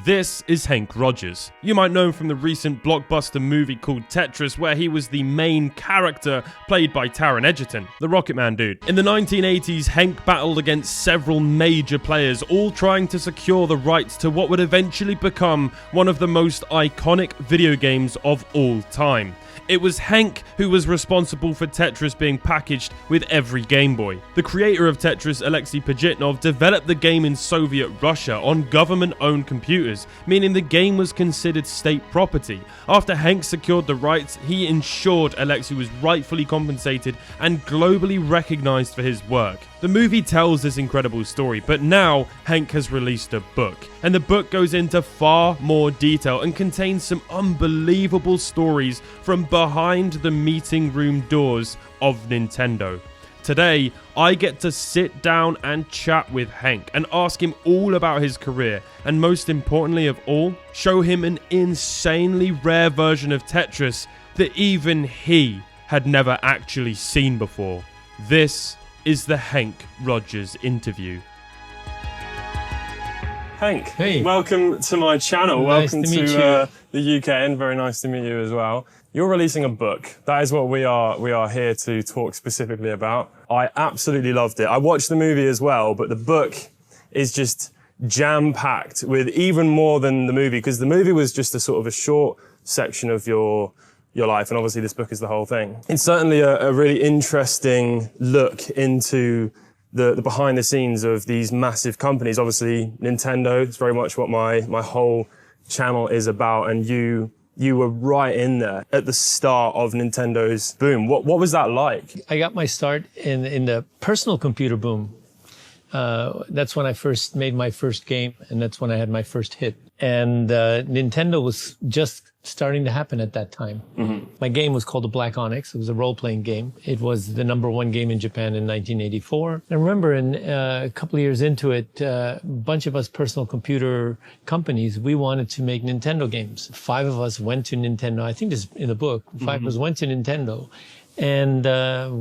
This is Henk Rogers. You might know him from the recent blockbuster movie called Tetris, where he was the main character, played by Taron Egerton, the Rocket Man dude. In the 1980s, Henk battled against several major players, all trying to secure the rights to what would eventually become one of the most iconic video games of all time. It was Henk who was responsible for Tetris being packaged with every Game Boy. The creator of Tetris, Alexey, developed the game in Soviet Russia on government-owned computers, meaning the game was considered state property. After Henk secured the rights, he ensured Alexey was rightfully compensated and globally recognized for his work. The movie tells this incredible story, but now Henk has released a book, and the book goes into far more detail and contains some unbelievable stories from behind the meeting room doors of Nintendo. Today, I get to sit down and chat with Henk and ask him all about his career, and most importantly of all, show him an insanely rare version of Tetris that even he had never actually seen before. This is the Henk Rogers interview. Henk, hey. Welcome to my channel. Nice welcome to meet to the UK, and very nice to meet you as well. You're releasing a book. That is what we are here to talk specifically about. I absolutely loved it. I watched the movie as well, but the book is just jam-packed with even more than the movie, because the movie was just a sort of a short section of your life, and obviously this book is the whole thing. It's certainly a really interesting look into the behind the scenes of these massive companies. Obviously Nintendo is very much what my whole channel is about, and you were right in there at the start of Nintendo's boom. What was that like? I got my start in the personal computer boom. That's when I first made my first game, and that's when I had my first hit. And Nintendo was just starting to happen at that time. Mm-hmm. My game was called The Black Onyx. It was a role-playing game. It was the #1 game in Japan in 1984. I remember a couple of years into it, a bunch of us personal computer companies, we wanted to make Nintendo games. 5 of us went to Nintendo. I think this is in the book. 5 of us went to Nintendo. And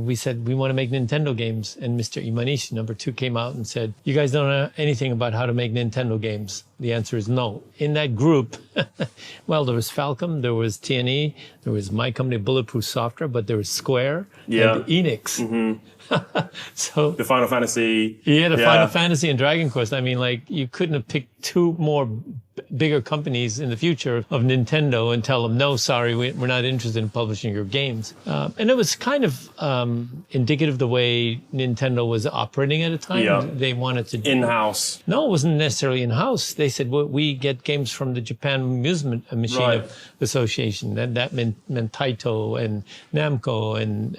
we said, we want to make Nintendo games. And Mr. Imanishi, #2, came out and said, you guys don't know anything about how to make Nintendo games. The answer is no. In that group, well, there was Falcom, there was TNE, there was my company, Bulletproof Software, but there was Square and Enix. Mm-hmm. So the Final Fantasy. Yeah, Final Fantasy and Dragon Quest. I mean, like, you couldn't have picked 2 more bigger companies in the future of Nintendo and tell them, no, sorry, we're not interested in publishing your games. And it was kind of indicative of the way Nintendo was operating at the time. Yeah. They wanted to In-house. No, it wasn't necessarily in-house. They said, well, we get games from the Japan Amusement Machine Association. That meant Taito and Namco and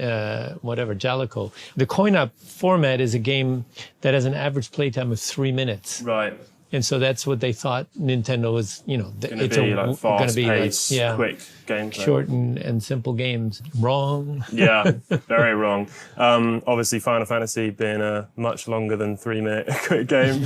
whatever, Jaleco. The coin-op format is a game that has an average playtime of 3 minutes. Right. And so that's what they thought Nintendo was, It's like fast-paced, quick gameplay. Short and simple games. Wrong. Yeah, very wrong. Obviously, Final Fantasy being a much longer than 3-minute quick game.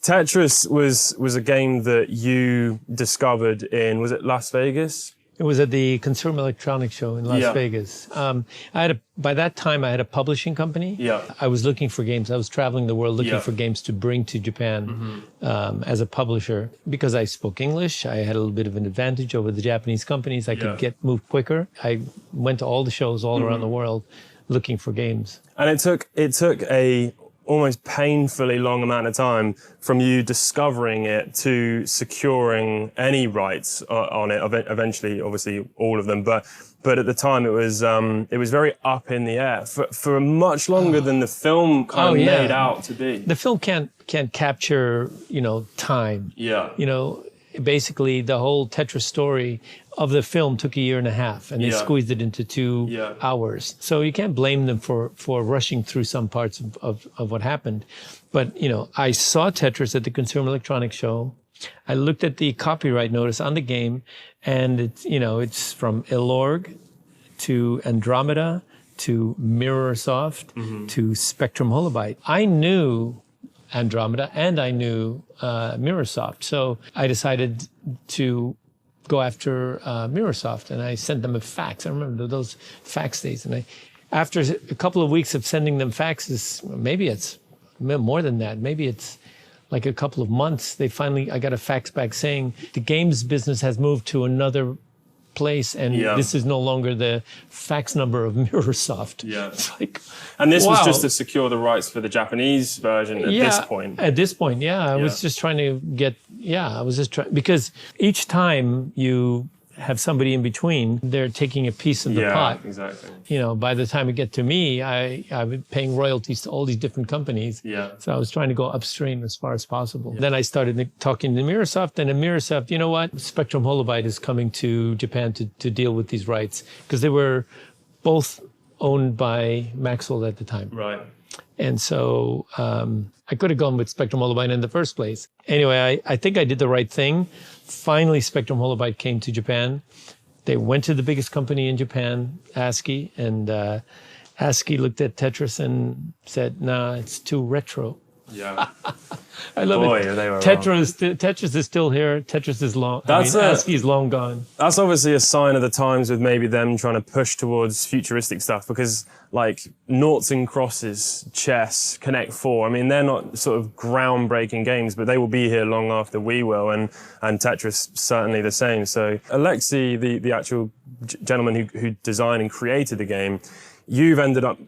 Tetris was a game that you discovered in, was it Las Vegas? It was at the Consumer Electronics Show in Las Vegas. By that time, I had a publishing company. Yeah. I was looking for games. I was traveling the world looking for games to bring to Japan as a publisher. Because I spoke English, I had a little bit of an advantage over the Japanese companies. I could move quicker. I went to all the shows all around the world looking for games. And it took a almost painfully long amount of time from you discovering it to securing any rights on it. Eventually, obviously, all of them. But at the time, it was very up in the air for much longer than the film kind of made out to be. The film can't capture, time. Yeah. Basically, the whole Tetris story of the film took 1.5 years, and they squeezed it into 2 hours. So you can't blame them for rushing through some parts of what happened. But, I saw Tetris at the Consumer Electronics Show. I looked at the copyright notice on the game, and it's from Elorg to Andromeda to Mirrorsoft to Spectrum Holobyte. I knew Andromeda and I knew Mirrorsoft. So I decided to go after Mirrorsoft, and I sent them a fax. I remember those fax days. And after a couple of weeks of sending them faxes, maybe it's more than that. Maybe it's like a couple of months, I got a fax back saying the games business has moved to another place, and this is no longer the fax number of Mirrorsoft. Yeah. It's like, and this was just to secure the rights for the Japanese version at this point. At this point, I was just trying to get, I was just trying, because each time you have somebody in between, they're taking a piece of the pot. Exactly. You know, by the time it get to me, I've been paying royalties to all these different companies. Yeah. So I was trying to go upstream as far as possible. Then I started talking to Mirrorsoft, and Mirrorsoft, you know what? Spectrum Holobyte is coming to Japan to deal with these rights, because they were both owned by Maxwell at the time. Right. And so I could have gone with Spectrum Holobyte in the first place. Anyway, I think I did the right thing. Finally, Spectrum Holobyte came to Japan. They went to the biggest company in Japan, ASCII, and ASCII looked at Tetris and said, nah, it's too retro. Yeah. I love it. They were Tetris is still here. Tetris is long. ASCII is long gone. That's obviously a sign of the times with maybe them trying to push towards futuristic stuff, because like noughts and crosses, chess, Connect 4, I mean, they're not sort of groundbreaking games, but they will be here long after we will, and Tetris certainly the same. So Alexey, the actual gentleman who designed and created the game, you've ended up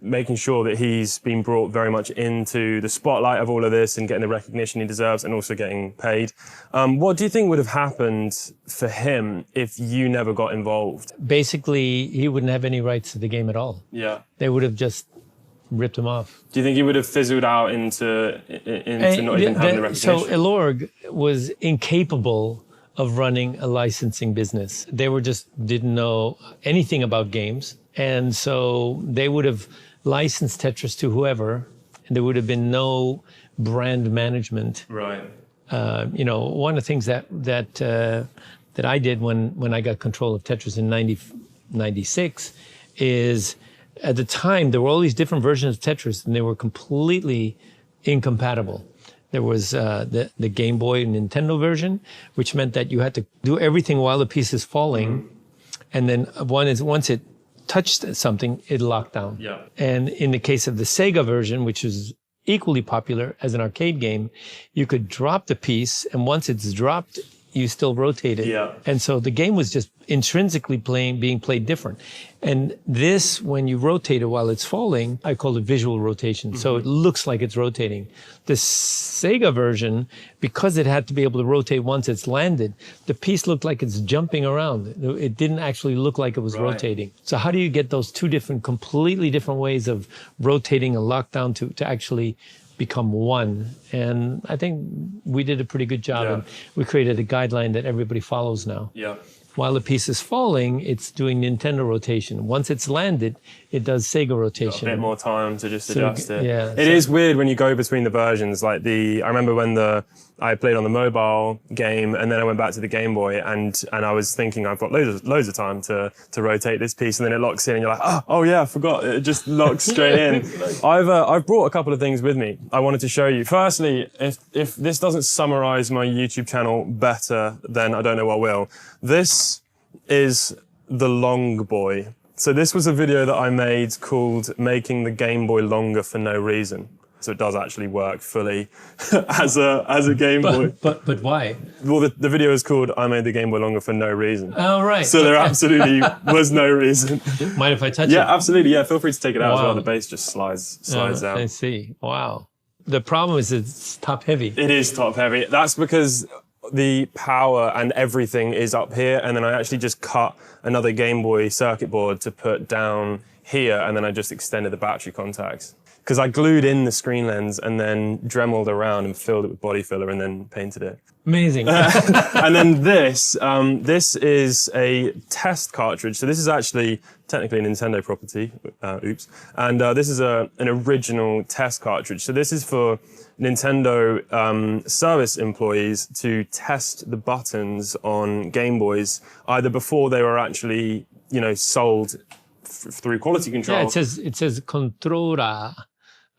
making sure that he's been brought very much into the spotlight of all of this and getting the recognition he deserves, and also getting paid. What do you think would have happened for him if you never got involved? Basically, he wouldn't have any rights to the game at all. Yeah. They would have just ripped him off. Do you think he would have fizzled out into not even having the recognition? So Elorg was incapable of running a licensing business. They didn't know anything about games. And so they would have licensed Tetris to whoever, and there would have been no brand management. Right. One of the things that I did when I got control of Tetris in 96 is, at the time, there were all these different versions of Tetris, and they were completely incompatible. There was the Game Boy and Nintendo version, which meant that you had to do everything while the piece is falling, and then once it touched something, it locked down. Yeah. And in the case of the Sega version, which is equally popular as an arcade game, you could drop the piece, and once it's dropped, you still rotate it. Yeah. And so the game was just intrinsically being played different. And this, when you rotate it while it's falling, I call it visual rotation. Mm-hmm. So it looks like it's rotating. The Sega version, because it had to be able to rotate once it's landed, the piece looked like it's jumping around. It didn't actually look like it was rotating. So how do you get those two completely different ways of rotating a lockdown to actually become one? And I think we did a pretty good job, and we created a guideline that everybody follows now. Yeah. While the piece is falling, it's doing Nintendo rotation. Once it's landed, it does Sega rotation. Got a bit more time to just adjust it. Yeah, it is weird when you go between the versions. Like I remember when I played on the mobile game, and then I went back to the Game Boy, and I was thinking I've got loads of time to rotate this piece, and then it locks in, and you're like, oh yeah, I forgot. It just locks straight in. I've brought a couple of things with me I wanted to show you. Firstly, if this doesn't summarize my YouTube channel better, then I don't know what will. This is the Long Boy. So this was a video that I made called Making the Game Boy Longer for No Reason. So it does actually work fully as a Game Boy. But why? Well, the video is called I Made the Game Boy Longer for No Reason. Oh, right. So there absolutely was no reason. Mind if I touch it? Yeah, absolutely. Yeah, feel free to take it out as well. The base just slides out. I see. Wow. The problem is it's top heavy. It is top heavy. That's because the power and everything is up here, and then I actually just cut another Game Boy circuit board to put down here, and then I just extended the battery contacts. Because I glued in the screen lens and then dremeled around and filled it with body filler and then painted it. Amazing. And then this is a test cartridge. So this is actually technically a Nintendo property. Oops. And this is an original test cartridge. So this is for Nintendo service employees to test the buttons on Game Boys, either before they were actually, sold through quality control. Yeah, it says controller,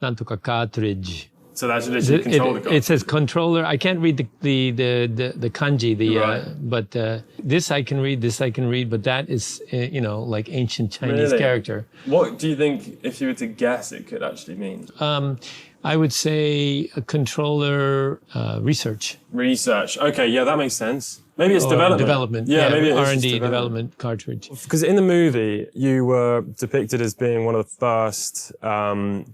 nantoka cartridge. So that's literally controller. It says controller. I can't read the kanji. Right. But this I can read. But that is like ancient Chinese character. What do you think, if you were to guess, it could actually mean? I would say a controller research. Research. Okay, yeah, that makes sense. Maybe it's development. Development. Yeah, maybe it's R&D development cartridge. Because in the movie, you were depicted as being one of the first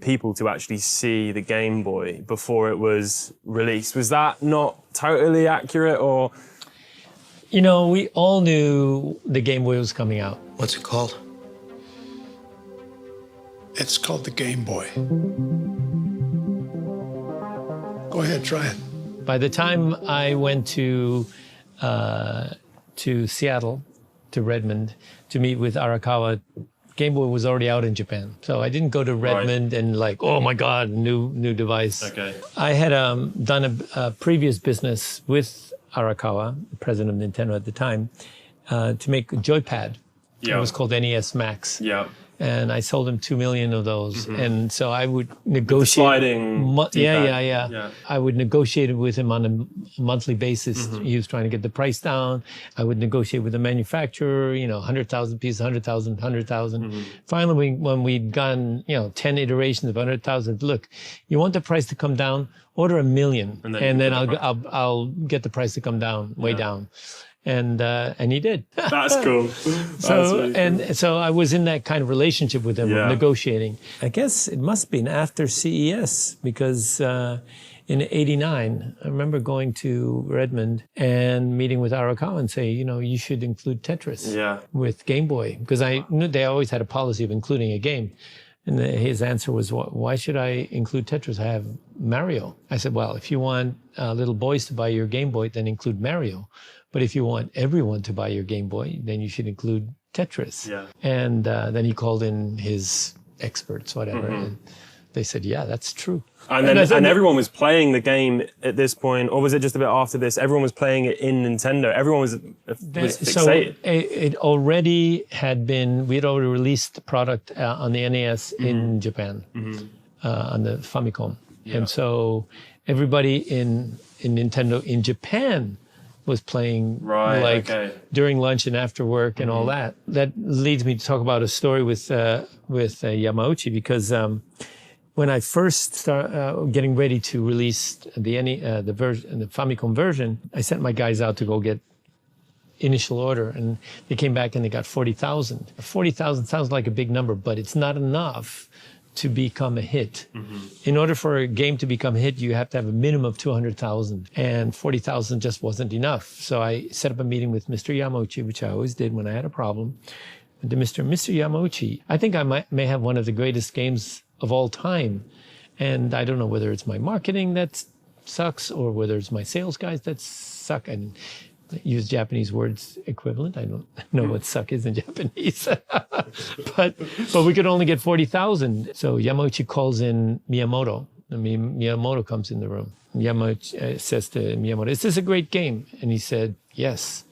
people to actually see the Game Boy before it was released. Was that not totally accurate, or? You know, we all knew the Game Boy was coming out. What's it called? It's called the Game Boy. Go ahead, try it. By the time I went to Seattle, to Redmond, to meet with Arakawa, Game Boy was already out in Japan. So I didn't go to Redmond and like, oh my God, new device. Okay. I had done a previous business with Arakawa, president of Nintendo at the time, to make a joypad. Yeah. It was called NES Max. Yeah. And I sold him 2 million of those. Mm-hmm. And so I would negotiate. The sliding. Yeah. I would negotiate it with him on a monthly basis. Mm-hmm. He was trying to get the price down. I would negotiate with the manufacturer, 100,000 pieces, 100,000, 100,000. Mm-hmm. Finally, when we'd gotten, 10 iterations of 100,000, look, you want the price to come down? Order 1 million. And then I'll get the price to come down, way down. And he did. That's cool. So I was in that kind of relationship with him, negotiating. I guess it must have been after CES, because in '89, I remember going to Redmond and meeting with Arakawa and say, you should include Tetris with Game Boy, because I knew they always had a policy of including a game. And his answer was, why should I include Tetris? I have Mario. I said, well, if you want little boys to buy your Game Boy, then include Mario. But if you want everyone to buy your Game Boy, then you should include Tetris. Yeah. And then he called in his experts, whatever. Mm-hmm. And they said, yeah, that's true. And everyone was playing the game at this point, or was it just a bit after this? Everyone was playing it in Nintendo. Everyone was fixated. So it already had been, we had already released the product on the NES in Japan, on the Famicom. Yeah. And so everybody in Nintendo in Japan was playing during lunch and after work and all that. That leads me to talk about a story with Yamauchi, because when I first started getting ready to release the Famicom version, I sent my guys out to go get initial order, and they came back and they got 40,000. 40,000 sounds like a big number, but it's not enough to become a hit. Mm-hmm. In order for a game to become a hit, you have to have a minimum of 200,000, and 40,000 just wasn't enough. So I set up a meeting with Mr. Yamauchi, which I always did when I had a problem. And to Mr. Yamauchi, I think I may have one of the greatest games of all time. And I don't know whether it's my marketing that sucks or whether it's my sales guys that suck. And use Japanese words equivalent. I don't know what suck is in Japanese. but we could only get 40,000. So Yamauchi calls in Miyamoto. Miyamoto comes in the room. Yamauchi says to Miyamoto, "Is this a great game?" And he said, "Yes."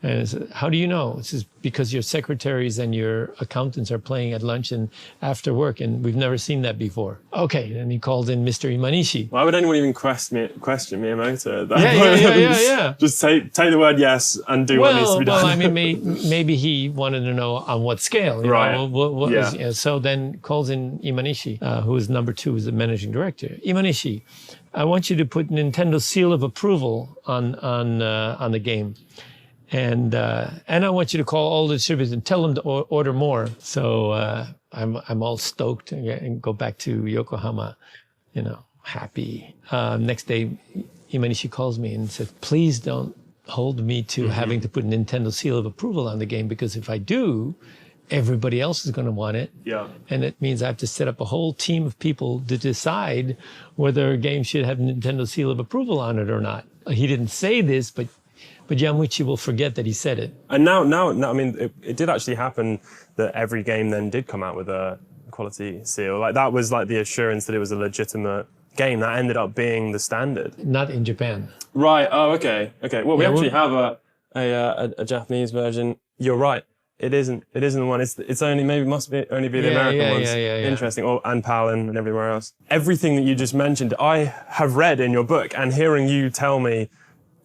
And I said, "How do you know?" It says, "Because your secretaries and your accountants are playing at lunch and after work, and we've never seen that before." Okay, and he called in Mr. Imanishi. Why would anyone even question Miyamoto at that point? Yeah. Just take the word yes and do what needs to be done. Well, I mean, maybe he wanted to know on what scale. Right. So then calls in Imanishi, who is number 2, is the managing director. Imanishi, I want you to put Nintendo's seal of approval on the game. And I want you to call all the distributors and tell them to order more. So I'm all stoked and go back to Yokohama, happy. Next day, Imanishi calls me and says, "Please don't hold me to having to put Nintendo seal of approval on the game, because if I do, everybody else is going to want it. Yeah. And it means I have to set up a whole team of people to decide whether a game should have Nintendo seal of approval on it or not." He didn't say this, but Yamauchi will forget that he said it. And now, I mean, it did actually happen that every game then did come out with a quality seal. Like, that was like the assurance that it was a legitimate game. That ended up being the standard. Not in Japan. Right. Oh, okay. Well, we actually have a Japanese version. You're right. It isn't the one. It's only, maybe must be only be the American ones. Yeah. Interesting. And PAL and everywhere else. Everything that you just mentioned, I have read in your book, and hearing you tell me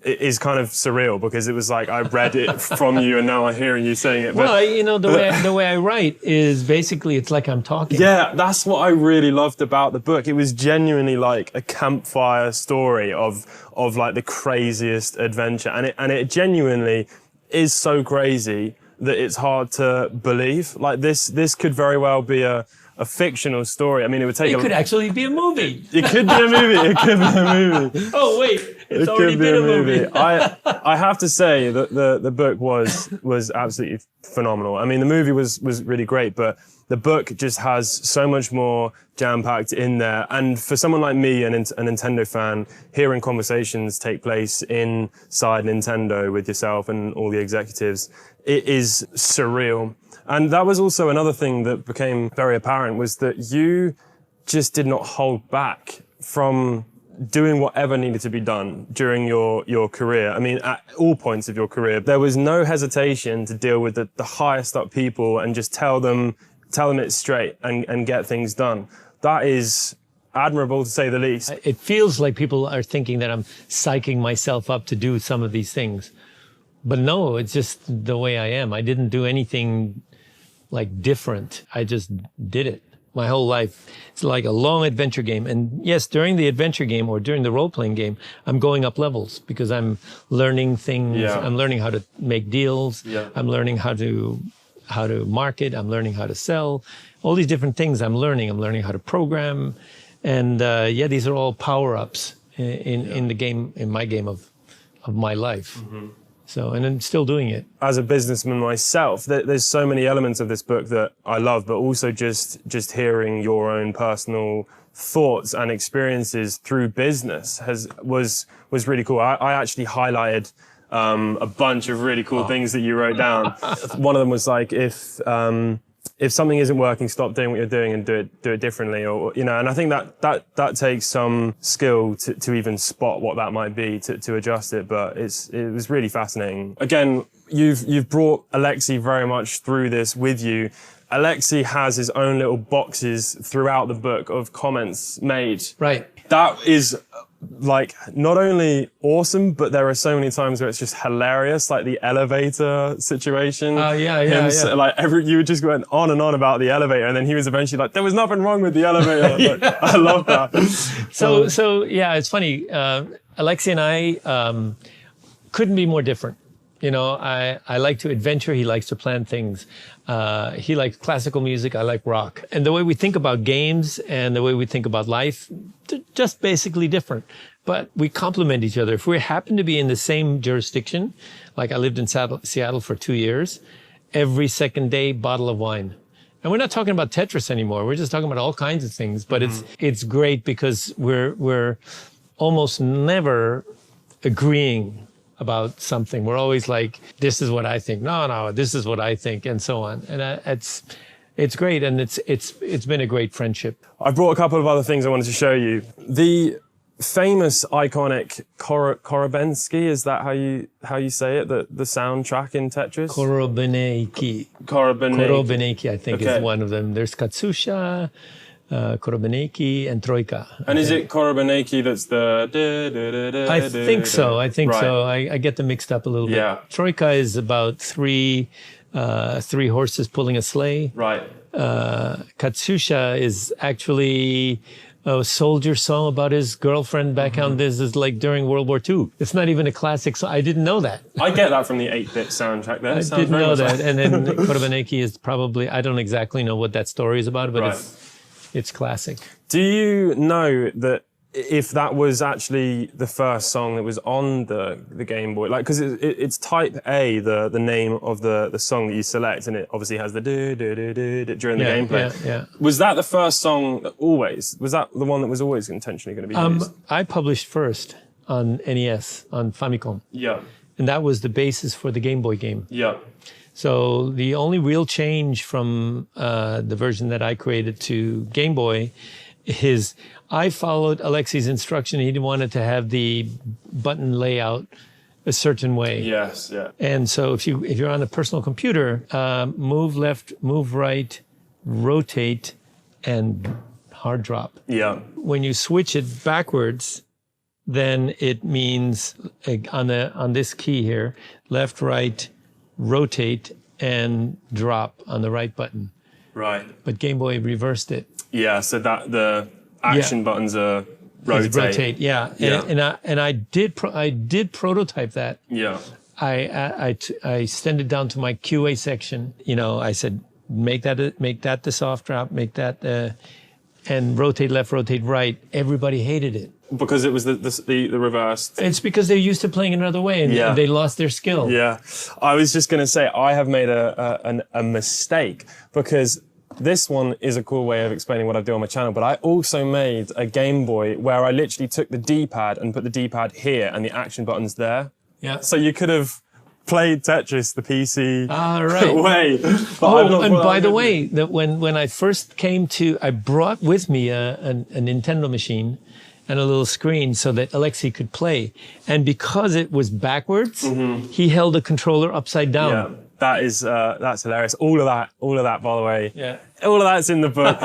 is kind of surreal because it was like I read it from you and now I'm hearing you saying it. But, well, you know, the way I write is basically it's like I'm talking. Yeah, that's what I really loved about the book. It was genuinely like a campfire story of like the craziest adventure, and it genuinely is so crazy that it's hard to believe. Like this could very well be a fictional story. I mean, it would take. It could actually be a movie. It could be a movie. It could be a movie. Oh wait, it's already been a movie. I have to say that the book was absolutely phenomenal. I mean, the movie was really great, but the book just has so much more jam-packed in there. And for someone like me, a Nintendo fan, hearing conversations take place inside Nintendo with yourself and all the executives, it is surreal. And that was also another thing that became very apparent, was that you just did not hold back from doing whatever needed to be done during your career. I mean, at all points of your career, there was no hesitation to deal with the highest up people and just tell them it straight and get things done. That is admirable, to say the least. It feels like people are thinking that I'm psyching myself up to do some of these things. But no, it's just the way I am. I didn't do anything like different. I just did it my whole life. It's like a long adventure game. And yes, during the adventure game or during the role-playing game, I'm going up levels because I'm learning things. Yeah. I'm learning how to make deals. Yeah. I'm learning how to market. I'm learning how to sell. All these different things I'm learning. I'm learning how to program. And these are all power-ups in the game, in my game of my life. Mm-hmm. So, and I'm still doing it. As a businessman myself, there's so many elements of this book that I love, but also just hearing your own personal thoughts and experiences through business was really cool. I actually highlighted a bunch of really cool things that you wrote down. One of them was like, if something isn't working, stop doing what you're doing and do it differently, or and I think that takes some skill to even spot what that might be to adjust it. But it was really fascinating. Again, you've brought Alexey very much through this with you. Alexey has his own little boxes throughout the book of comments made. Right. That is like not only awesome, but there are so many times where it's just hilarious, like the elevator situation. Yeah. Like you were just going on and on about the elevator, and then he was eventually like, "There was nothing wrong with the elevator." Yeah. Like, I love that. So yeah, it's funny. Alexey and I couldn't be more different. I like to adventure. He likes to plan things. He likes classical music. I like rock. And the way we think about games and the way we think about life, just basically different. But we complement each other. If we happen to be in the same jurisdiction, like I lived in Seattle for 2 years, every second day, bottle of wine. And we're not talking about Tetris anymore. We're just talking about all kinds of things. But it's great because we're almost never agreeing about something. We're always like, this is what I think. No, this is what I think, and so on. And it's great, and it's been a great friendship. I brought a couple of other things I wanted to show you. The famous, iconic Korobensky, is that how you say it? The soundtrack in Tetris? Korobeneki, I think, is one of them. There's Katsusha, Korobeneki, and Troika. And is it Korobeneki that's the... I think so. I get them mixed up a little Yeah. bit. Troika is about three horses pulling a sleigh. Right. Katsusha is actually a soldier song about his girlfriend back on this is like during World War II. It's not even a classic song. I didn't know that. I get that from the 8-bit soundtrack there. I didn't know that. And then Korobeneki is probably, I don't exactly know what that story is about, but it's classic. Do you know that if that was actually the first song that was on the Game Boy? Like, because it's Type A, the name of the song that you select, and it obviously has the do during the gameplay. Yeah. Was that the first song always? Was that the one that was always intentionally going to be used? I published first on NES, on Famicom. Yeah. And that was the basis for the Game Boy game. Yeah. So the only real change from the version that I created to Game Boy is I followed Alexey's instruction. He wanted to have the button layout a certain way. Yes, yeah. And so if you're on a personal computer, move left, move right, rotate, and hard drop. Yeah. When you switch it backwards, then it means on this key here, left, right, rotate, and drop on the right button. Right. But Game Boy reversed it. Yeah, so that the action buttons are It's rotate. yeah. Yeah. And I did prototype that. Yeah. I sent it down to my QA section. You know, I said, make that the soft drop, make that, and rotate left, rotate right. Everybody hated it. Because it was the reversed. It's because they're used to playing another way, and they lost their skill. Yeah, I was just going to say I have made a mistake, because this one is a cool way of explaining what I do on my channel, but I also made a Game Boy where I literally took the D-pad and put the D-pad here and the action buttons there. Yeah. So you could have played Tetris the PC right. way. Oh, and by the way, that when I first came to, I brought with me a Nintendo machine and a little screen so that Alexey could play. And because it was backwards, he held the controller upside down. Yeah, that's hilarious. All of that, by the way. Yeah. All of that's in the book.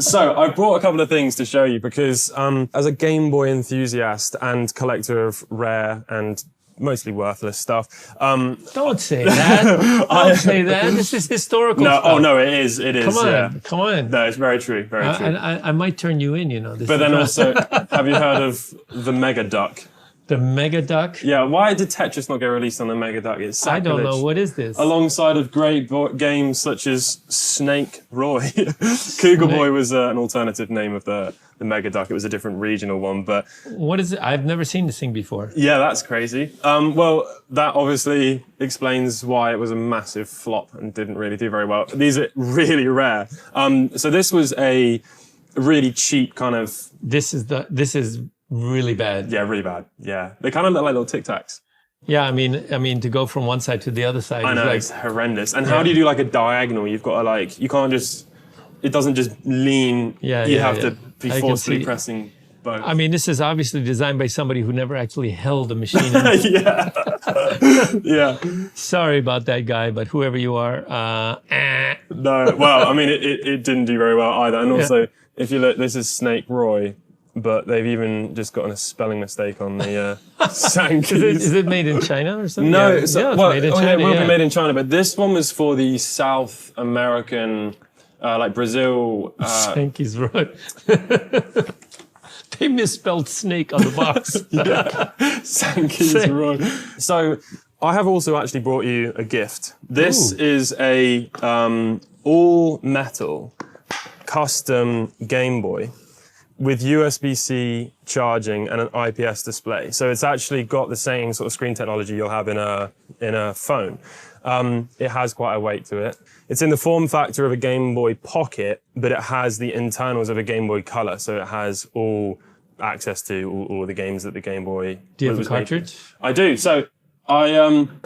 So I brought a couple of things to show you, because as a Game Boy enthusiast and collector of rare and mostly worthless stuff. Don't say that. Don't say that. This is historical stuff. Oh no, it is. Come on, yeah. come on. No, it's very true. Very true. And I might turn you in, you know. But then also, have you heard of the Mega Duck? The Mega Duck? Yeah, why did Tetris not get released on the Mega Duck? It's sacrilege. I don't know. What is this? Alongside of great games such as Snake Roy. Cougar Boy was an alternative name of the Mega Duck. It was a different regional one, but... What is it? I've never seen this thing before. Yeah, that's crazy. Well, that obviously explains why it was a massive flop and didn't really do very well. These are really rare. So this was a really cheap kind of... This is really bad. Yeah, really bad. Yeah. They kind of look like little Tic Tacs. Yeah, I mean, to go from one side to the other side. I know, it's horrendous. And how do you do like a diagonal? You've got to you can't just, it doesn't just lean. You have to be forcefully pressing both. I mean, this is obviously designed by somebody who never actually held a machine. Yeah. Yeah. Sorry about that guy, but whoever you are, No, well, I mean, it didn't do very well either. And also, if you look, this is Snake Roy. But they've even just gotten a spelling mistake on the sound keys. Is it made in China or something? No, it's made in China. China. It will be made in China, but this one was for the South American, like Brazil. Sankey's right. They misspelled snake on the box. Sankey's right. So I have also actually brought you a gift. This is a all metal custom Game Boy with USB-C charging and an IPS display. So it's actually got the same sort of screen technology you'll have in a phone. It has quite a weight to it. It's in the form factor of a Game Boy Pocket, but it has the internals of a Game Boy Color. So it has all access to all the games that the Game Boy Do you have a cartridge? I do. So I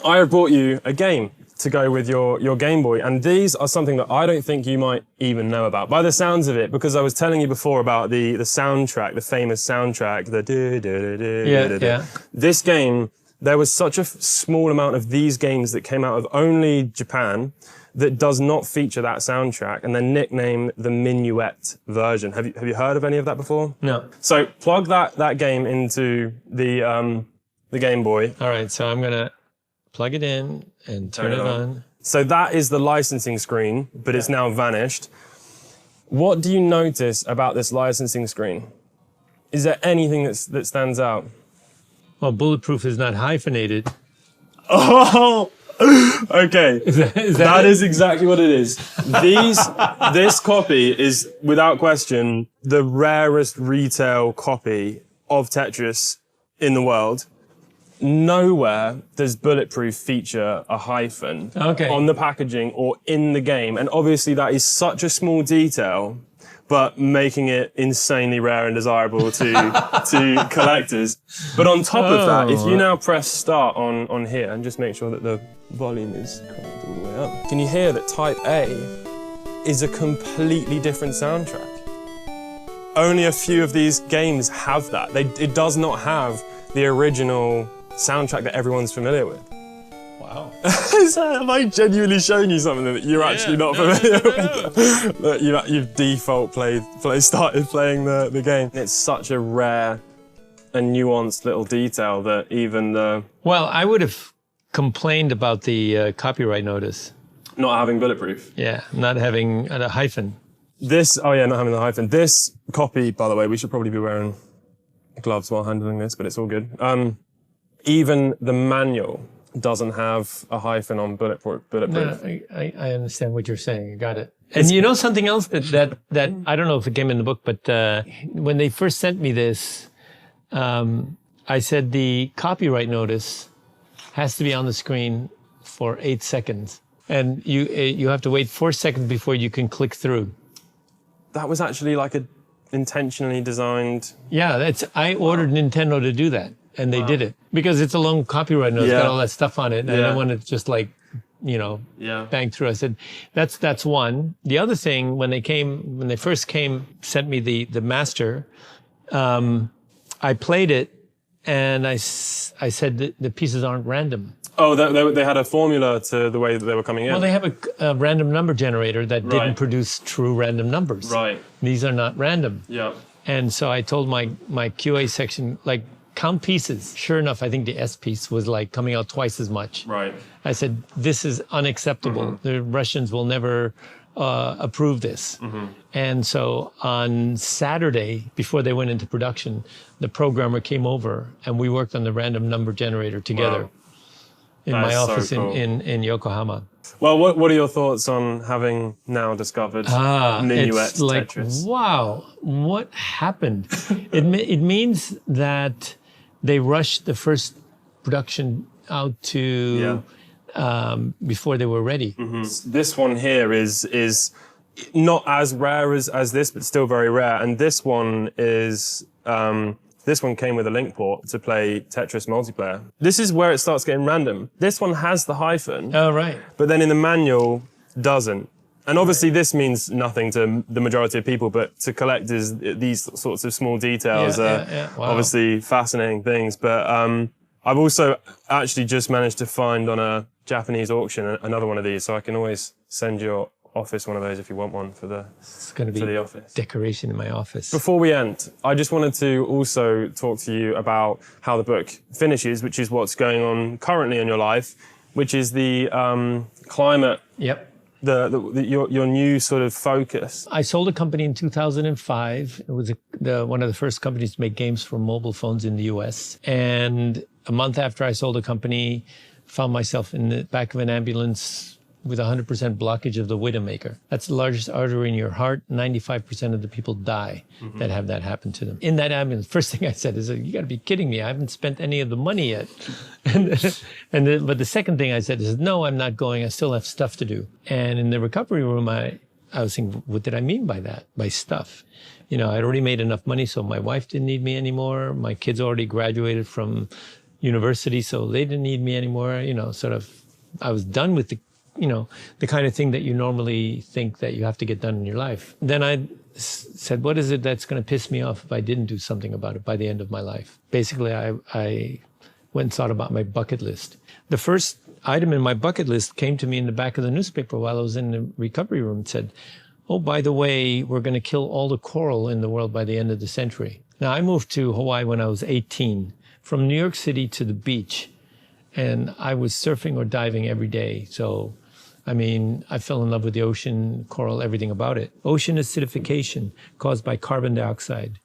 have brought you a game to go with your Game Boy, and these are something that I don't think you might even know about, by the sounds of it, because I was telling you before about the soundtrack, the famous soundtrack, the This game, there was such a small amount of these games that came out of only Japan that does not feature that soundtrack, and they're nicknamed the Minuet version. Have you heard of any of that before? No. So plug that game into the Game Boy. All right, so I'm gonna plug it in and turn it on. So that is the licensing screen, but it's now vanished. What do you notice about this licensing screen? Is there anything that stands out? Well, bulletproof is not hyphenated. Oh, okay. That is exactly what it is. This copy is, without question, the rarest retail copy of Tetris in the world. Nowhere does bulletproof feature a hyphen on the packaging or in the game. And obviously that is such a small detail, but making it insanely rare and desirable to collectors. But on top of that, if you now press start on here and just make sure that the volume is cranked all the way up, can you hear that Type A is a completely different soundtrack? Only a few of these games have that. It does not have the original soundtrack that everyone's familiar with. Wow. Have I genuinely shown you something that you're actually not familiar with? That you've default started playing the game. It's such a rare a nuanced little detail that even the Well, I would have complained about the copyright notice. not having bulletproof. Yeah, not having a hyphen. Not having the hyphen. This copy, by the way, we should probably be wearing gloves while handling this, but it's all good. Even the manual doesn't have a hyphen on bulletproof. No, I understand what you're saying. I got it. And you know something else that I don't know if it came in the book, but when they first sent me this, I said the copyright notice has to be on the screen for 8 seconds, and you have to wait 4 seconds before you can click through. That was actually like a intentionally designed. Yeah, I ordered Nintendo to do that, and they did it because it's a long copyright notice. It's got all that stuff on it, and I don't want to just like, bang through. I said, that's one. The other thing, when they first came, sent me the master, I played it, and I said that the pieces aren't random. Oh, they had a formula to the way that they were coming in. Well, they have a random number generator that didn't produce true random numbers. Right. These are not random. Yeah. And so I told my QA section, like, count pieces. Sure enough, I think the S piece was like coming out twice as much. Right. I said, this is unacceptable. Mm-hmm. The Russians will never approve this. Mm-hmm. And so on Saturday, before they went into production, the programmer came over and we worked on the random number generator together. Wow. In That my is so office cool. in Yokohama. Well, what are your thoughts on having now discovered Minuet It's like, Tetris? wow, what happened? it means that they rushed the first production out to before they were ready. Mm-hmm. This one here is not as rare as this, but still very rare. And this one is. This one came with a link port to play Tetris multiplayer. This is where it starts getting random. This one has the hyphen. Oh, right. But then in the manual, doesn't. And obviously this means nothing to the majority of people, but to collectors, these sorts of small details are Wow. obviously fascinating things. But I've also actually just managed to find on a Japanese auction another one of these, so I can always send your office one of those if you want one for the office. Decoration in my office. Before we end, I just wanted to also talk to you about how the book finishes, which is what's going on currently in your life, which is the climate. Yep. Your new sort of focus. I sold a company in 2005. It was one of the first companies to make games for mobile phones in the US. And a month after I sold a company, found myself in the back of an ambulance with 100% blockage of the Widowmaker. That's the largest artery in your heart. 95% of the people die that have that happen to them. In that ambulance, first thing I said is, you got to be kidding me. I haven't spent any of the money yet. But the second thing I said is, no, I'm not going. I still have stuff to do. And in the recovery room, I was thinking, what did I mean by that? By stuff. I'd already made enough money, so my wife didn't need me anymore. My kids already graduated from university, so they didn't need me anymore. I was done with the kind of thing that you normally think that you have to get done in your life. Then I said, what is it that's going to piss me off if I didn't do something about it by the end of my life? Basically, I went and thought about my bucket list. The first item in my bucket list came to me in the back of the newspaper while I was in the recovery room. It said, oh, by the way, we're going to kill all the coral in the world by the end of the century. Now, I moved to Hawaii when I was 18, from New York City to the beach. And I was surfing or diving every day. So, I fell in love with the ocean, coral, everything about it. Ocean acidification caused by carbon dioxide,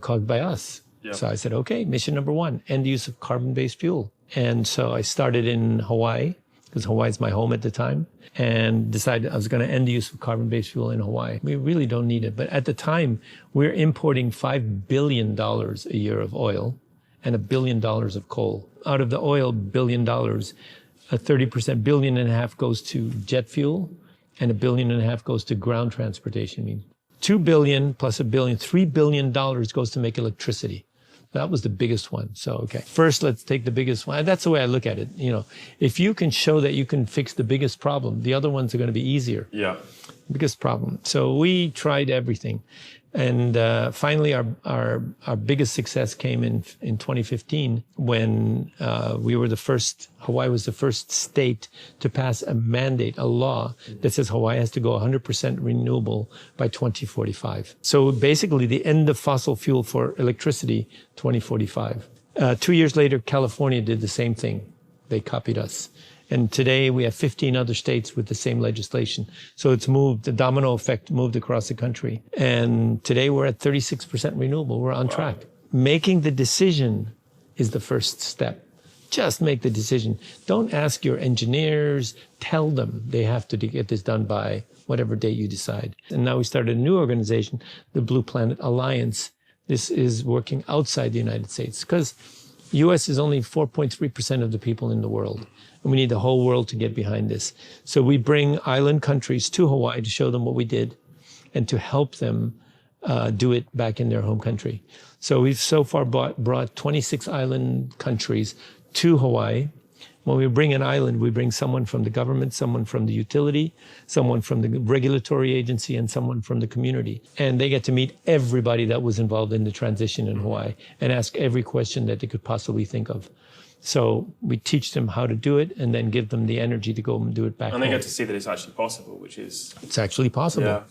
caused by us. Yep. So I said, okay, mission number 1, end use of carbon-based fuel. And so I started in Hawaii, because Hawaii's my home at the time, and decided I was going to end the use of carbon-based fuel in Hawaii. We really don't need it. But at the time, we're importing $5 billion a year of oil and $1 billion of coal. Out of the oil, $1 billion, a 30%, billion and a half goes to jet fuel, and $1.5 billion goes to ground transportation. $2 billion plus $1 billion, $3 billion goes to make electricity. That was the biggest one. So, okay, first let's take the biggest one. That's the way I look at it. If you can show that you can fix the biggest problem, the other ones are going to be easier. Yeah. Biggest problem. So we tried everything. And finally, our biggest success came in 2015 when Hawaii was the first state to pass a mandate, a law that says Hawaii has to go 100% renewable by 2045. So basically the end of fossil fuel for electricity, 2045. 2 years later, California did the same thing. They copied us. And today we have 15 other states with the same legislation. So it's moved, the domino effect moved across the country. And today we're at 36% renewable. We're on track. Making the decision is the first step. Just make the decision. Don't ask your engineers. Tell them they have to get this done by whatever date you decide. And now we started a new organization, the Blue Planet Alliance. This is working outside the United States because U.S. is only 4.3% of the people in the world. And we need the whole world to get behind this. So we bring island countries to Hawaii to show them what we did and to help them do it back in their home country. So we've so far brought 26 island countries to Hawaii. When we bring an island, we bring someone from the government, someone from the utility, someone from the regulatory agency, and someone from the community. And they get to meet everybody that was involved in the transition in Hawaii and ask every question that they could possibly think of. So we teach them how to do it and then give them the energy to go and do it back home. And they get to see that it's actually possible, which is... It's actually possible. Yeah.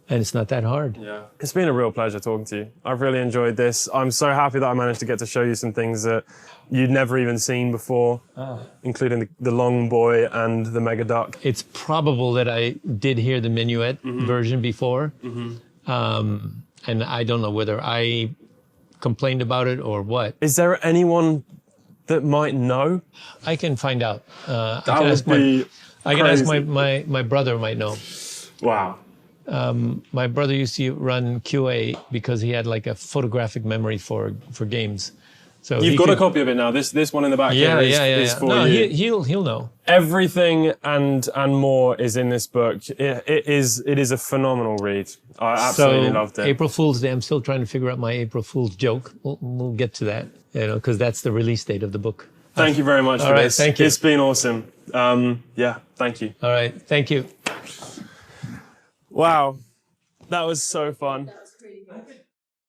And it's not that hard. Yeah. It's been a real pleasure talking to you. I've really enjoyed this. I'm so happy that I managed to get to show you some things that you'd never even seen before, including the long boy and the mega duck. It's probable that I did hear the minuet version before. And I don't know whether I complained about it or what. Is there anyone that might know? I can find out. That would be I can ask my brother might know. Wow. My brother used to run QA because he had like a photographic memory for games. So you've got a copy of it now. This one in the back here is for no, you. He'll know. Everything and more is in this book. It is a phenomenal read. I absolutely loved it. April Fool's Day. I'm still trying to figure out my April Fool's joke. We'll get to that, because that's the release date of the book. Thank you very much for this. Thank you. It's been awesome. Thank you. All right, thank you. Wow, that was so fun.